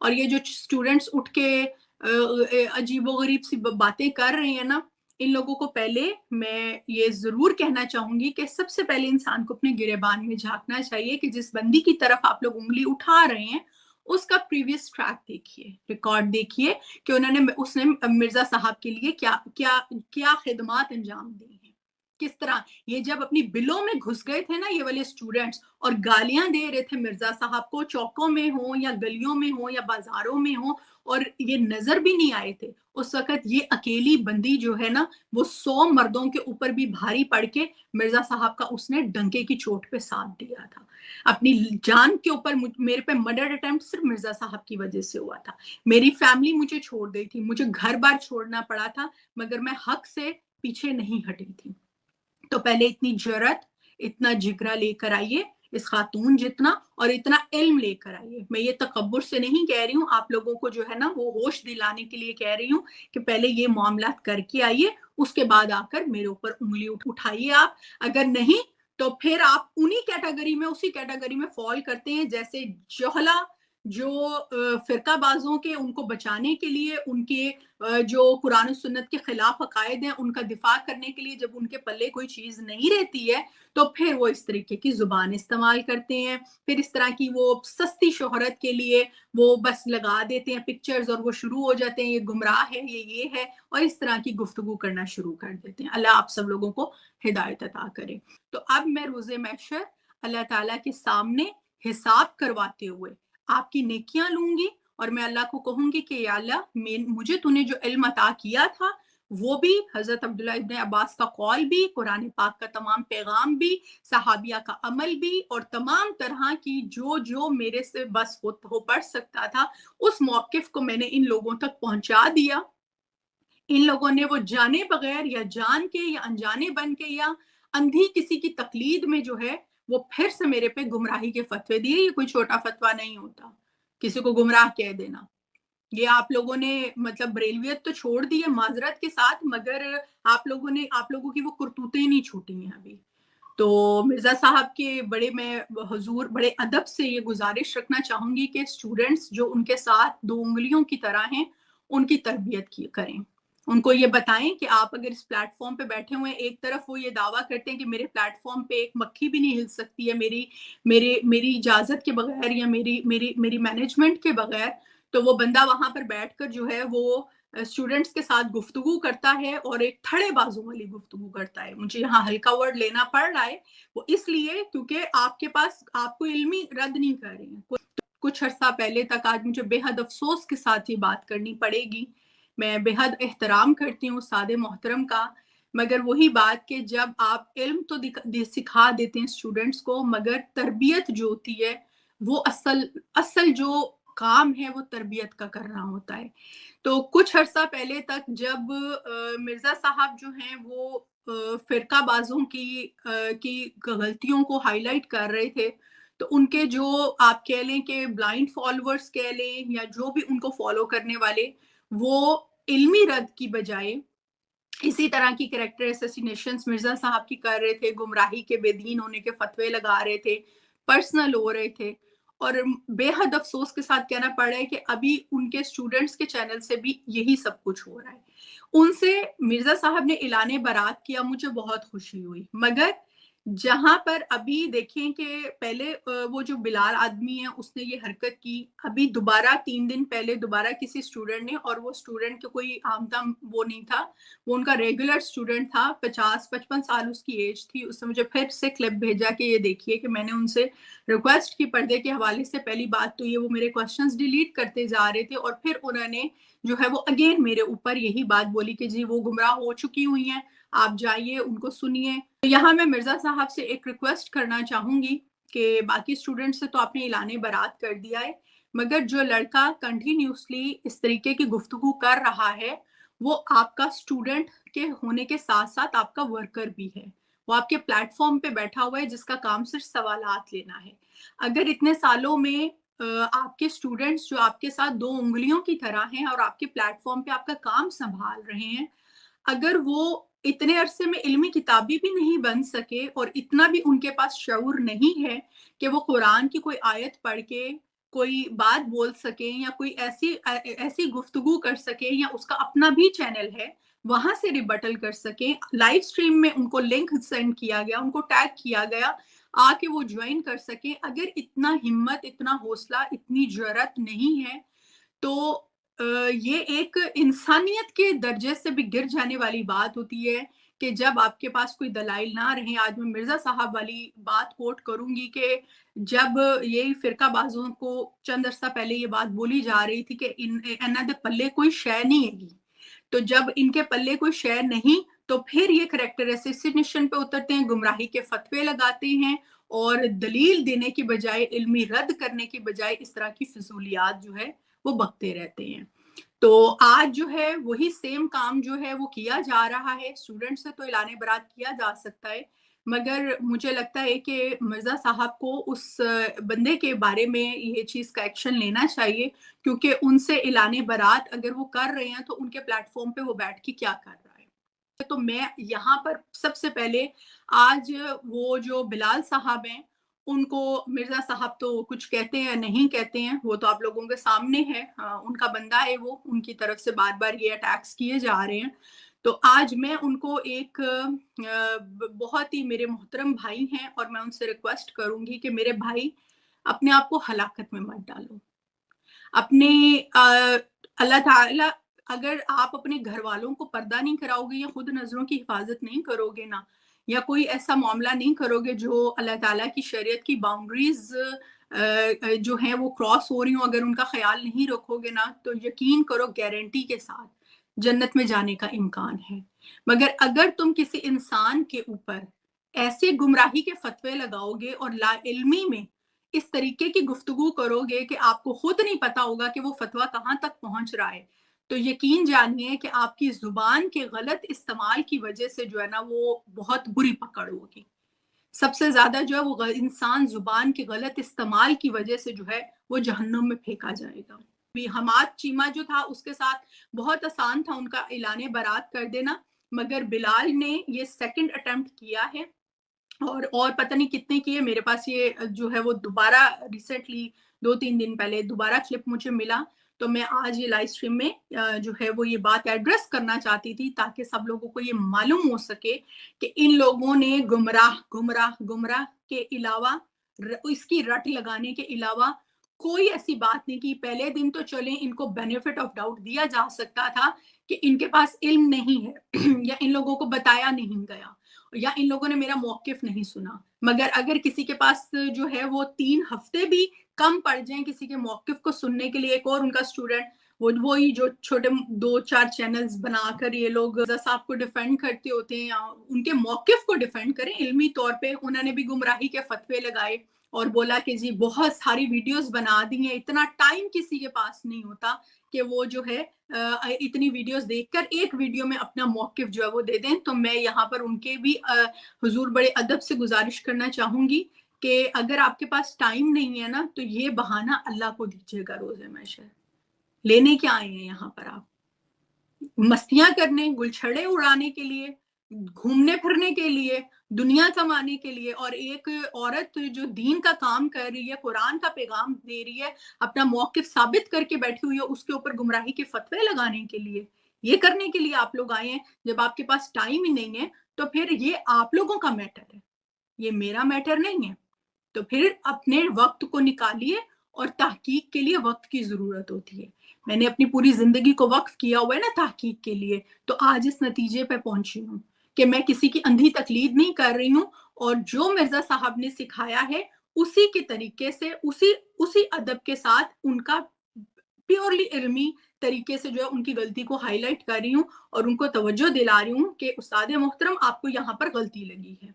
اور یہ جو स्टूडेंट्स उठ के अजीबोगरीब सी बातें कर रहे हैं ना, इन लोगों को पहले मैं ये ज़रूर कहना चाहूँगी कि सबसे पहले इंसान को अपने गिरेबान में झाँकना चाहिए कि जिस बंदी की तरफ आप लोग उँगली उठा रहे हैं, उसका प्रीवियस ट्रैक देखिए, रिकॉर्ड देखिए कि उसने मिर्ज़ा साहब के लिए क्या खिदमात अंजाम दी हैं। किस तरह ये जब अपनी बिलों में घुस गए थे ना ये वाले स्टूडेंट्स और गालियाँ दे रहे थे मिर्ज़ा साहब को, चौकों में हो या गलियों में हो या बाज़ारों में हो, और ये नज़र भी नहीं आए थे। उस वक़्त ये अकेली बंदी जो है ना, वो 100 मर्दों के ऊपर भी भारी पड़ के मिर्ज़ा साहब का उसने डंके की चोट पे साथ दिया था। अपनी जान के ऊपर मेरे पे मर्डर अटेम्प्ट सिर्फ़ मिर्ज़ा साहब की वज़ह से हुआ था। मेरी फैमिली मुझे छोड़ गई थी, मुझे घर-बार छोड़ना पड़ा था, मगर मैं हक से पीछे नहीं हटी थी। तो पहले इतनी जुर्रत, इतना जिगरा लेकर आइए, इस खातून जितना, और इतना इल्म लेकर आइए। मैं ये तकब्बुर से नहीं कह रही हूँ, आप लोगों को जो है ना वो होश दिलाने के लिए कह रही हूँ कि पहले ये मामलात करके आइए, उसके बाद आकर मेरे ऊपर उँगली उठाइए आप। अगर नहीं, तो फिर आप उसी कैटेगरी में फ़ॉल करते हैं जैसे जोहला जो फ़िरकाबाज़ों के उनको बचाने के लिए उनके जो कुरान और सुन्नत के खिलाफ अकायद हैं उनका दिफा करने के लिए जब उनके पल्ले कोई चीज़ नहीं रहती है, तो फिर वो इस तरीके की ज़ुबान इस्तेमाल करते हैं। फिर इस तरह की वो सस्ती शोहरत के लिए वो बस लगा देते हैं पिक्चर्स और वो शुरू हो जाते हैं, ये गुमराह है, ये है, और इस तरह की गुफ्तगू करना शुरू कर देते हैं। अल्लाह आप सब लोगों को हिदायत अता करे। तो अब मैं रोज़े महशर अल्लाह ताला के सामने हिसाब करवाते हुए आपकी नेकियां लूंगी और मैं अल्लाह को कहूंगी कि या अल्लाह मुझे तूने जो इल्म अता किया था वो भी, हजरत अब्दुल्ला इब्न अब्बास का कौल भी, कुरान पाक का तमाम पैगाम भी, सहाबिया का अमल भी, और तमाम तरह की जो जो मेरे से बस हो पढ़ सकता था उस मौकिफ को मैंने इन लोगों तक पहुंचा दिया। इन लोगों ने वो जाने बगैर या जान के या अनजाने बन के या अंधी किसी की तकलीद में जो है वो फिर से मेरे पे गुमराही के फतवे दिए। ये कोई छोटा फतवा नहीं होता किसी को गुमराह कह देना। ये आप लोगों ने मतलब बरेलवियत तो छोड़ दी है माजरत के साथ, मगर आप लोगों की वो करतूतें नहीं छूटी हैं अभी। तो मिर्जा साहब के मैं हुजूर बड़े अदब से ये गुजारिश रखना चाहूंगी कि स्टूडेंट्स जो उनके साथ दो उंगलियों की तरह हैं उनकी तरबियत की करें। उनको ये बताएं कि आप अगर इस प्लेटफॉर्म पे बैठे हुए हैं, एक तरफ वो ये दावा करते हैं कि मेरे प्लेटफॉर्म पे एक मक्खी भी नहीं हिल सकती है मेरी इजाजत के बगैर या मेरी मैनेजमेंट के बगैर, तो वो बंदा वहां पर बैठकर जो है वो स्टूडेंट्स के साथ गुफ्तगू करता है और एक थड़े बाजू वाली गुफ्तगू करता है। मुझे यहाँ हल्का वर्ड लेना पड़ रहा है, वो इसलिए क्योंकि आपके पास आपको इल्मी रद्द नहीं कर रहे हैं। कुछ अर्सा पहले तक, आज मुझे बेहद अफसोस के साथ ये बात करनी पड़ेगी, मैं बेहद एहतराम करती हूँ सादे मोहतरम का, मगर वही बात कि जब आप इल्म तो सिखा देते हैं स्टूडेंट्स को, मगर तरबियत जो होती है वो असल जो काम है वो तरबियत का करना होता है। तो कुछ अर्सा पहले तक जब मिर्जा साहब जो हैं वो फिरकाबाजों की गलतियों को हाईलाइट कर रहे थे, तो उनके जो आप कह लें कि ब्लाइंड फॉलोअर्स कह लें या जो भी उनको फॉलो करने वाले, वो इल्मी रद्द की बजाय इसी तरह की कैरेक्टर असैसिनेशंस मिर्जा साहब की कर रहे थे, गुमराही के बेदीन होने के फतवे लगा रहे थे, पर्सनल हो रहे थे। और बेहद अफसोस के साथ कहना पड़ रहा है कि अभी उनके स्टूडेंट्स के चैनल से भी यही सब कुछ हो रहा है। उनसे मिर्जा साहब ने ऐलान बरात किया, मुझे बहुत खुशी हुई, मगर जहां पर अभी देखें कि पहले वो जो बिलाल आदमी है उसने ये हरकत की, अभी दोबारा 3 दिन पहले दोबारा किसी स्टूडेंट ने, और वो स्टूडेंट के कोई आमदम वो नहीं था, वो उनका रेगुलर स्टूडेंट था, 50-55 साल उसकी एज थी। उसने मुझे फिर से क्लिप भेजा कि ये देखिए कि मैंने उनसे रिक्वेस्ट की पर्दे के हवाले से। पहली बात तो ये वो मेरे क्वेश्चंस डिलीट करते जा रहे थे, और फिर उन्होंने जो है वो अगेन मेरे ऊपर यही बात बोली कि जी वो गुमराह हो चुकी हुई हैं, आप जाइए उनको सुनिए। तो यहाँ मैं मिर्जा साहब से एक रिक्वेस्ट करना चाहूंगी कि बाकी स्टूडेंट से तो आपने ऐलान बरात कर दिया है, मगर जो लड़का कंटिन्यूसली इस तरीके की गुफ्तगू कर रहा है वो आपका स्टूडेंट के होने के साथ साथ आपका वर्कर भी है। वो आपके प्लेटफॉर्म पे बैठा हुआ है जिसका काम सिर्फ सवालात लेना है। अगर इतने सालों में आपके स्टूडेंट्स जो आपके साथ दो उंगलियों की तरह हैं और आपके प्लेटफॉर्म पे आपका काम संभाल रहे हैं, अगर वो इतने अरसे में इल्मी किताबी भी नहीं बन सके और इतना भी उनके पास शऊर नहीं है कि वो कुरान की कोई आयत पढ़ के کوئی بات بول سکیں یا کوئی ایسی گفتگو کر سکیں یا اس کا اپنا بھی چینل ہے وہاں سے ریبٹل کر سکیں. لائیو اسٹریم میں ان کو لنک سینڈ کیا گیا, ان کو ٹیگ کیا گیا, آ کے وہ جوائن کر سکیں. اگر اتنا ہمت, اتنا حوصلہ, اتنی جرأت نہیں ہے تو یہ ایک انسانیت کے درجے سے بھی گر جانے والی بات ہوتی ہے کہ جب آپ کے پاس کوئی دلائل نہ رہیں. آج میں مرزا صاحب والی بات کوٹ کروں گی کہ جب یہ فرقہ بازوں کو چند عرصہ پہلے یہ بات بولی جا رہی تھی کہ انہاں دے پلے کوئی شے نہیں ہے گی, تو جب ان کے پلے کوئی شے نہیں تو پھر یہ کریکٹر اسیسینیشن پہ اترتے ہیں, گمراہی کے فتوے لگاتے ہیں اور دلیل دینے کی بجائے, علمی رد کرنے کی بجائے اس طرح کی فضولیات جو ہے وہ بکتے رہتے ہیں. تو آج جو ہے وہی سیم کام جو ہے وہ کیا جا رہا ہے. اسٹوڈنٹ سے تو اعلان برات کیا جا سکتا ہے, مگر مجھے لگتا ہے کہ مرزا صاحب کو اس بندے کے بارے میں یہ چیز کا ایکشن لینا چاہیے, کیونکہ ان سے اعلان برات اگر وہ کر رہے ہیں تو ان کے پلیٹ فارم پہ وہ بیٹھ کے کیا کر رہا ہے. تو میں یہاں پر سب سے پہلے آج وہ جو بلال صاحب ہیں ان کو, مرزا صاحب تو کچھ کہتے ہیں نہیں کہتے ہیں وہ تو آپ لوگوں کے سامنے ہے, ان کا بندہ ہے وہ, ان کی طرف سے بار بار یہ اٹیکس کیے جا رہے ہیں. تو آج میں ان کو ایک بہت ہی میرے محترم بھائی ہیں اور میں ان سے ریکویسٹ کروں گی کہ میرے بھائی اپنے آپ کو ہلاکت میں مت ڈالو. اپنے اللہ تعالیٰ, اگر آپ اپنے گھر والوں کو پردہ نہیں کراؤ گے یا خود نظروں کی حفاظت نہیں کرو گے نا, یا کوئی ایسا معاملہ نہیں کرو گے جو اللہ تعالیٰ کی شریعت کی باؤنڈریز جو ہیں وہ کراس ہو رہی ہوں, اگر ان کا خیال نہیں رکھو گے نا, تو یقین کرو گارنٹی کے ساتھ جنت میں جانے کا امکان ہے. مگر اگر تم کسی انسان کے اوپر ایسے گمراہی کے فتوے لگاؤ گے اور لا علمی میں اس طریقے کی گفتگو کرو گے کہ آپ کو خود نہیں پتا ہوگا کہ وہ فتویٰ کہاں تک پہنچ رہا ہے, تو یقین جانیے کہ آپ کی زبان کے غلط استعمال کی وجہ سے جو ہے نا وہ بہت بری پکڑ ہوگی. سب سے زیادہ جو ہے وہ انسان زبان کے غلط استعمال کی وجہ سے جو ہے وہ جہنم میں پھینکا جائے گا. حماد چیمہ جو تھا اس کے ساتھ بہت آسان تھا ان کا اعلان برات کر دینا, مگر بلال نے یہ سیکنڈ اٹیمپٹ کیا ہے اور پتہ نہیں کتنے کیے. میرے پاس یہ جو ہے وہ دوبارہ ریسنٹلی 2-3 دن پہلے دوبارہ کلپ مجھے ملا, تو میں آج یہ لائیو اسٹریم میں جو ہے وہ یہ بات ایڈریس کرنا چاہتی تھی تاکہ سب لوگوں کو یہ معلوم ہو سکے کہ ان لوگوں نے گمراہ کے علاوہ, اس کی رٹ لگانے کے علاوہ کوئی ایسی بات نہیں کی. پہلے دن تو چلیں ان کو بینیفٹ آف ڈاؤٹ دیا جا سکتا تھا کہ ان کے پاس علم نہیں ہے یا ان لوگوں کو بتایا نہیں گیا یا ان لوگوں نے میرا موقف نہیں سنا. مگر اگر کسی کے پاس جو ہے وہ 3 ہفتے بھی کم پڑ جائیں کسی کے موقف کو سننے کے لیے, ایک اور ان کا اسٹوڈنٹ وہی جو چھوٹے 2-4 چینلز بنا کر یہ لوگ صاحب کو ڈیفینڈ کرتے ہوتے ہیں یا ان کے موقف کو ڈیفینڈ کریں علمی طور پہ, انہوں نے بھی گمراہی کے فتوے لگائے اور بولا کہ جی بہت ساری ویڈیوز بنا دی ہیں. اتنا ٹائم کسی کے پاس نہیں ہوتا کہ وہ جو ہے اتنی ویڈیوز دیکھ کر ایک ویڈیو میں اپنا موقف جو ہے وہ دے دیں. تو میں یہاں پر ان کے بھی حضور بڑے ادب سے گزارش کرنا چاہوں گی کہ اگر آپ کے پاس ٹائم نہیں ہے نا تو یہ بہانہ اللہ کو دیجیے گا روزے محشر. لینے کیا آئے ہیں یہاں پر آپ؟ مستیاں کرنے, گلچھڑے اڑانے کے لیے, گھومنے پھرنے کے لیے, دنیا کمانے کے لیے. اور ایک عورت جو دین کا کام کر رہی ہے, قرآن کا پیغام دے رہی ہے, اپنا موقف ثابت کر کے بیٹھی ہوئی ہے, اس کے اوپر گمراہی کے فتوے لگانے کے لیے, یہ کرنے کے لیے آپ لوگ آئے ہیں. جب آپ کے پاس ٹائم ہی نہیں ہے تو پھر یہ آپ لوگوں کا میٹر ہے, یہ میرا میٹر نہیں ہے. تو پھر اپنے وقت کو نکالیے, اور تحقیق کے لیے وقت کی ضرورت ہوتی ہے. میں نے اپنی پوری زندگی کو وقف کیا ہوا ہے نا تحقیق کے لیے, تو آج اس نتیجے پہ پہنچی ہوں کہ میں کسی کی اندھی تقلید نہیں کر رہی ہوں, اور جو مرزا صاحب نے سکھایا ہے اسی کے طریقے سے, اسی ادب کے ساتھ, ان کا پیورلی علمی طریقے سے جو ہے ان کی غلطی کو ہائی لائٹ کر رہی ہوں اور ان کو توجہ دلا رہی ہوں کہ استاد محترم آپ کو یہاں پر غلطی لگی ہے.